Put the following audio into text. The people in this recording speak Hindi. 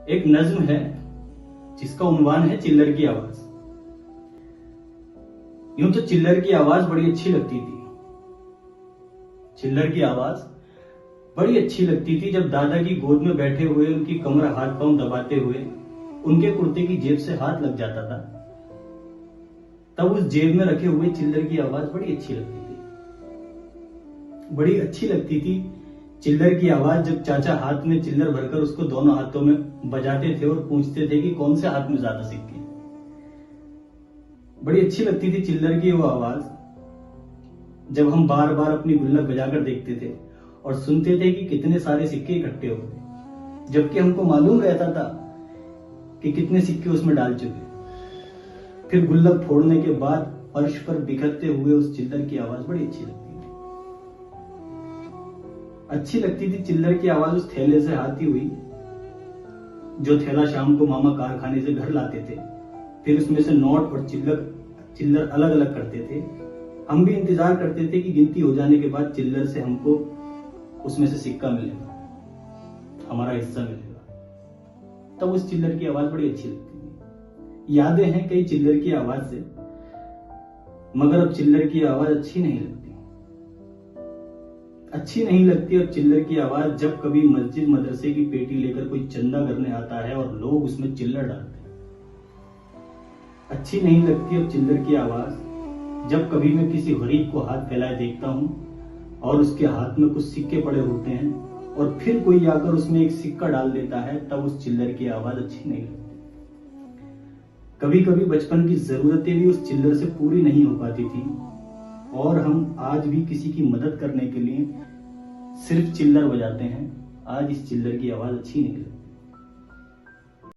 एक नज्म है जिसका उन्वान है चिल्लर की आवाज। यूं तो चिल्लर की आवाज बड़ी अच्छी लगती थी। चिल्लर की आवाज बड़ी अच्छी लगती थी जब दादा की गोद में बैठे हुए उनकी कमर हाथ पांव दबाते हुए उनके कुर्ते की जेब से हाथ लग जाता था। तब उस जेब में रखे हुए चिल्लर की आवाज बड़ी अच्छी लगती थी। बड़ी अच्छी लगती थी चिल्लर की आवाज जब चाचा हाथ में चिल्लर भरकर उसको दोनों हाथों में बजाते थे और पूछते थे कि कौन से हाथ में ज्यादा सिक्के। बड़ी अच्छी लगती थी चिल्लर की वो आवाज जब हम बार बार अपनी गुल्लक बजाकर देखते थे और सुनते थे कि कितने सारे सिक्के इकट्ठे हो गए, जबकि हमको मालूम रहता था कि कितने सिक्के उसमें डाल चुके। फिर गुल्लक फोड़ने के बाद फर्श पर बिखरते हुए उस चिल्लर की आवाज बड़ी अच्छी लगती थी। अच्छी लगती थी चिल्लर की आवाज उस थैले से आती हुई जो थैला शाम को मामा कारखाने से घर लाते थे। फिर उसमें से नोट और चिल्लर अलग अलग करते थे। हम भी इंतजार करते थे कि गिनती हो जाने के बाद चिल्लर से हमको उसमें से सिक्का मिलेगा, हमारा हिस्सा मिलेगा। तब उस चिल्लर की आवाज बड़ी अच्छी लगती थी। यादें हैं कई चिल्लर की आवाज से, मगर अब चिल्लर की आवाज अच्छी नहीं लगती। अब चिल्लर की आवाज जब कभी मस्जिद मदरसे की पेटी लेकर कोई चंदा करने आता है और लोग उसमें चिल्लर डालते हैं। अच्छी नहीं लगती अब चिल्लर की आवाज जब कभी मैं किसी गरीब को हाथ फैलाए देखता हूं और उसके हाथ में कुछ सिक्के पड़े होते हैं और फिर कोई आकर उसमें एक सिक्का डाल देता है, तब उस चिल्लर की आवाज अच्छी नहीं लगती। कभी कभी बचपन की जरूरतें भी उस चिल्लर से पूरी नहीं हो पाती थी और हम आज भी किसी की मदद करने के लिए सिर्फ चिल्लर बजाते हैं। आज इस चिल्लर की आवाज अच्छी नहीं लगती।